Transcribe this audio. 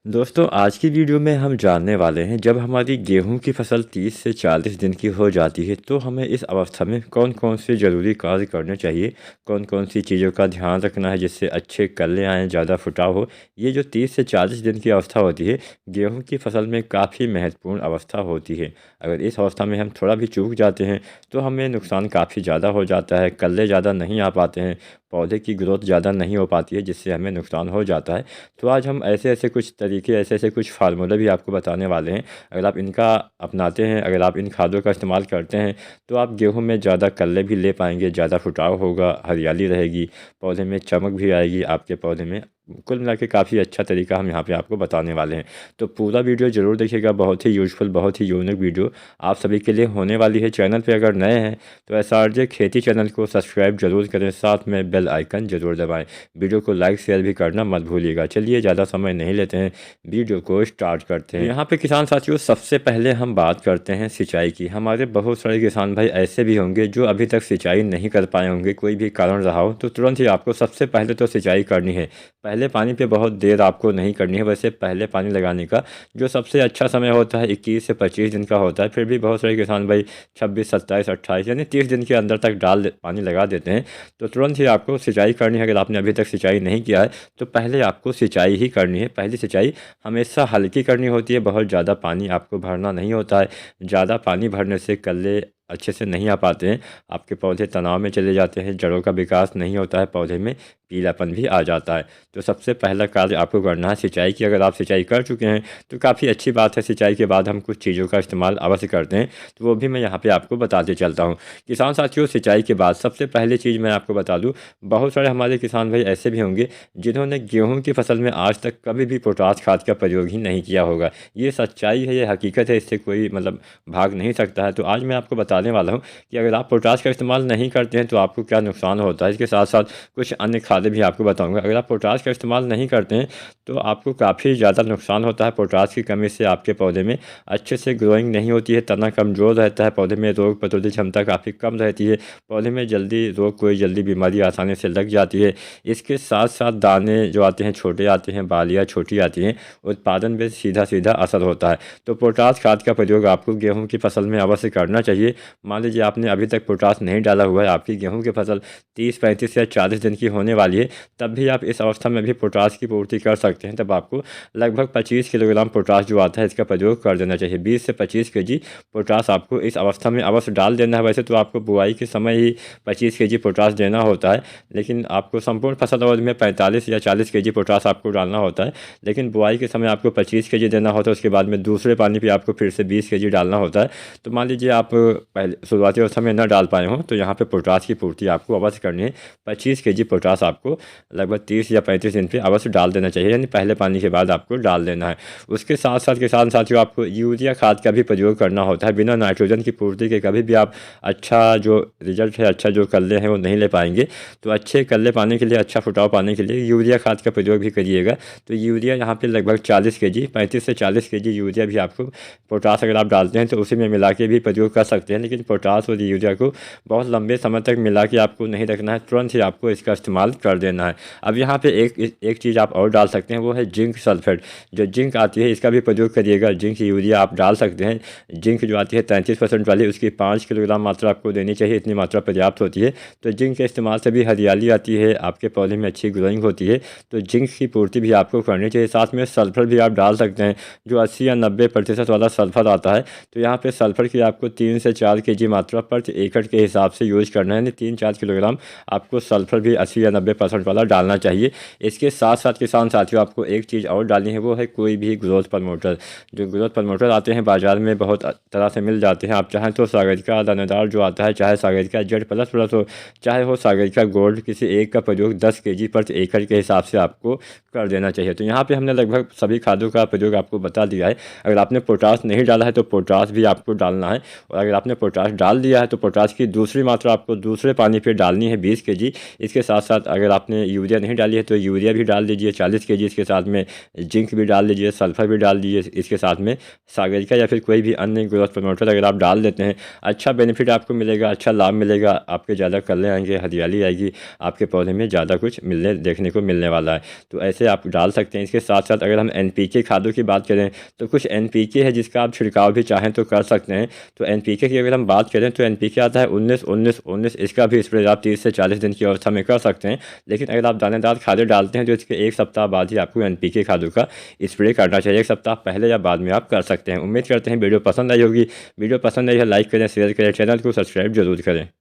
दोस्तों आज की वीडियो में हम जानने वाले हैं जब हमारी गेहूं की फसल 30 से 40 दिन की हो जाती है तो हमें इस अवस्था में कौन कौन से ज़रूरी कार्य करने चाहिए, कौन कौन सी चीज़ों का ध्यान रखना है जिससे अच्छे कल्ले आएँ, ज़्यादा फुटाव हो। ये जो 30 से 40 दिन की अवस्था होती है गेहूं की फसल में काफ़ी महत्वपूर्ण अवस्था होती है। अगर इस अवस्था में हम थोड़ा भी चूक जाते हैं तो हमें नुकसान काफ़ी ज़्यादा हो जाता है, कल्ले ज़्यादा नहीं आ पाते हैं, पौधे की ग्रोथ ज़्यादा नहीं हो पाती है जिससे हमें नुकसान हो जाता है। तो आज हम ऐसे ऐसे कुछ तरीके, ऐसे ऐसे कुछ फार्मूले भी आपको बताने वाले हैं। अगर आप इनका अपनाते हैं, अगर आप इन खादों का इस्तेमाल करते हैं तो आप गेहूं में ज़्यादा कल्ले भी ले पाएंगे, ज़्यादा फुटाव होगा, हरियाली रहेगी, पौधे में चमक भी आएगी आपके पौधे में। कुल मिला के काफ़ी अच्छा तरीका हम यहाँ पे आपको बताने वाले हैं। तो पूरा वीडियो ज़रूर देखिएगा, बहुत ही यूज़फुल, बहुत ही यूनिक वीडियो आप सभी के लिए होने वाली है। चैनल पे अगर नए हैं तो एसआरजे खेती चैनल को सब्सक्राइब जरूर करें, साथ में बेल आइकन ज़रूर दबाएं। वीडियो को लाइक शेयर भी करना मत भूलिएगा। चलिए ज़्यादा समय नहीं लेते हैं, वीडियो को स्टार्ट करते हैं। यहाँ पे किसान साथियों सबसे पहले हम बात करते हैं सिंचाई की। हमारे बहुत सारे किसान भाई ऐसे भी होंगे जो अभी तक सिंचाई नहीं कर पाए होंगे, कोई भी कारण रहा हो, तो तुरंत ही आपको सबसे पहले तो सिंचाई करनी है। पहले पानी पे बहुत देर आपको नहीं करनी है। वैसे पहले पानी लगाने का जो सबसे अच्छा समय होता है 21 से 25 दिन का होता है, फिर भी बहुत सारे किसान भाई 26, 27, 28 यानी 30 दिन के अंदर तक पानी लगा देते हैं। तो तुरंत ही आपको सिंचाई करनी है। अगर आपने अभी तक सिंचाई नहीं किया है तो पहले आपको सिंचाई ही करनी है। पहली सिंचाई हमेशा हल्की करनी होती है, बहुत ज़्यादा पानी आपको भरना नहीं होता है। ज़्यादा पानी भरने से कल्ले अच्छे से नहीं आ पाते हैं, आपके पौधे तनाव में चले जाते हैं, जड़ों का विकास नहीं होता है, पौधे में पीलापन भी आ जाता है। तो सबसे पहला कार्य आपको करना है सिंचाई की। अगर आप सिंचाई कर चुके हैं तो काफ़ी अच्छी बात है। सिंचाई के बाद हम कुछ चीज़ों का इस्तेमाल अवश्य करते हैं, तो वो भी मैं यहाँ पे आपको बताते चलता हूँ। किसान साथियों सिंचाई के बाद सबसे पहली चीज़ मैं आपको बता दूँ, बहुत सारे हमारे किसान भाई ऐसे भी होंगे जिन्होंने गेहूँ की फसल में आज तक कभी भी पोटास खाद का प्रयोग ही नहीं किया होगा। ये सच्चाई है, ये हकीकत है, इससे कोई भाग नहीं सकता है। तो आज मैं आपको बताने वाला हूँ कि अगर आप पोटास का इस्तेमाल नहीं करते हैं तो आपको क्या नुकसान होता है। इसके साथ साथ कुछ अन्य खादें भी आपको बताऊंगा। अगर आप पोटास का इस्तेमाल नहीं करते हैं तो आपको काफ़ी ज़्यादा नुकसान होता है। पोटास की कमी से आपके पौधे में अच्छे से ग्रोइंग नहीं होती है, तना कमज़ोर रहता है, पौधे में रोग प्रतिरोधक क्षमता काफ़ी कम रहती है, पौधे में जल्दी रोग, कोई जल्दी बीमारी आसानी से लग जाती है। इसके साथ साथ दाने जो आते हैं छोटे आते हैं, बालियाँ छोटी आती हैं, उत्पादन में सीधा सीधा असर होता है। तो पोटास खाद का प्रयोग आपको गेहूँ की फसल में अवश्य करना चाहिए। मान लीजिए आपने अभी तक पोटास नहीं डाला हुआ है, आपकी गेहूं की फसल 30, 35 या 40 दिन की होने वाली है, तब भी आप इस अवस्था में भी पोटास की पूर्ति कर सकते हैं। तब आपको लगभग 25 किलोग्राम पोटास जो आता है इसका प्रयोग कर देना चाहिए। 20 से 25 केजी पोटास आपको इस अवस्था में अवश्य डाल देना है। वैसे तो आपको बुआई के समय ही 25 केजी पोटास देना होता है, लेकिन आपको संपूर्ण फसल अवधि में 45 या 40 केजी पोटास आपको डालना होता है, लेकिन बुआई के समय आपको 25 केजी देना होता है। उसके बाद में दूसरे पानी पर आपको फिर से 20 केजी डालना होता है। तो मान लीजिए आप पहले शुरुआती अवस्था में न डाल पाए हों तो यहाँ पे पोटास की पूर्ति आपको अवश्य करनी है। 25 केजी पोटास आपको लगभग 30 या 35 दिन पे अवश्य डाल देना चाहिए, यानी पहले पानी के बाद आपको डाल देना है। उसके साथ साथ किसान साथियों आपको यूरिया खाद का भी प्रयोग करना होता है। बिना नाइट्रोजन की पूर्ति के कभी भी आप अच्छा जो रिजल्ट है, अच्छा जो कल्ले हैं वो नहीं ले पाएंगे। तो अच्छे कल्ले पाने के लिए, अच्छा फुटाव पाने के लिए यूरिया खाद का प्रयोग भी करिएगा। तो यूरिया यहाँ पर लगभग 40 केजी, 35 से 40 केजी यूरिया भी आपको पोटास अगर आप डालते हैं तो उसी में मिला के भी प्रयोग कर सकते हैं। लेकिन पोटास और यूरिया को बहुत लंबे समय तक मिला के आपको नहीं रखना है, तुरंत ही आपको इसका इस्तेमाल कर देना है। अब यहाँ पे एक चीज़ आप और डाल सकते हैं, वो है जिंक सल्फेट। जो जिंक आती है इसका भी प्रयोग करिएगा। जिंक यूरिया आप डाल सकते हैं। जिंक जो आती है 33% वाली, उसकी 5 किलोग्राम मात्रा आपको देनी चाहिए, इतनी मात्रा पर्याप्त होती है। तो जिंक के इस्तेमाल से भी हरियाली आती है, आपके पौधे में अच्छी ग्रोइंग होती है। तो जिंक की पूर्ति भी आपको करनी चाहिए। साथ में सल्फर भी आप डाल सकते हैं, जो 80 या 90% वाला सल्फर आता है। तो यहाँ पे सल्फर की आपको 3 से 4 केजी मात्रा प्रति एकड़ के हिसाब से यूज करना है, यानी 3-4 किलोग्राम आपको सल्फर भी 80 या 90% वाला डालना चाहिए। इसके साथ साथ किसान साथियों आपको एक चीज़ और डालनी है, वो है कोई भी ग्रोथ प्रमोटर। जो ग्रोथ प्रमोटर आते हैं बाज़ार में बहुत तरह से मिल जाते हैं। आप चाहें तो सागर का दानेदार जो आता है, चाहे सागर का Z++ हो, चाहे हो सागर का गोल्ड, किसी एक का प्रयोग 10 केजी प्रति एकड़ के हिसाब से आपको कर देना चाहिए। तो यहाँ पे हमने लगभग सभी खादों का प्रयोग आपको बता दिया है। अगर आपने पोटास नहीं डाला है तो पोटास भी आपको डालना है, और अगर आपने पोटास डाल दिया है तो पोटास की दूसरी मात्रा आपको दूसरे पानी पे डालनी है 20 केजी। इसके साथ साथ अगर आपने यूरिया नहीं डाली है तो यूरिया भी डाल दीजिए 40 kg, इसके साथ में जिंक भी डाल दीजिए, सल्फर भी डाल दीजिए, इसके साथ में सागरिका या फिर कोई भी अन्य ग्रोथ प्रमोटर अगर आप डाल देते हैं, अच्छा बेनिफिट आपको मिलेगा, अच्छा लाभ मिलेगा, आपके ज़्यादा कलर आएंगे, हरियाली आएगी, आपके पौधे में ज़्यादा कुछ देखने को मिलने वाला है। तो ऐसे आप डाल सकते हैं। इसके साथ साथ अगर हम NPK खादों की बात करें तो कुछ NPK है जिसका आप छिड़काव भी चाहें तो कर सकते हैं। तो NPK की अगर हम बात करें तो NPK आता है 19-19-19, इसका भी स्प्रे आप 30 से 40 दिन की अवस्था में कर सकते हैं। लेकिन अगर आप दानेदार खादें डालते हैं तो इसके 1 सप्ताह बाद ही आपको NPK खादों का स्प्रे करना चाहिए। 1 सप्ताह पहले या बाद में आप कर सकते हैं। उम्मीद करते हैं वीडियो पसंद आई होगी। वीडियो पसंद आई है लाइक करें, शेयर करें, चैनल को सब्सक्राइब जरूर करें।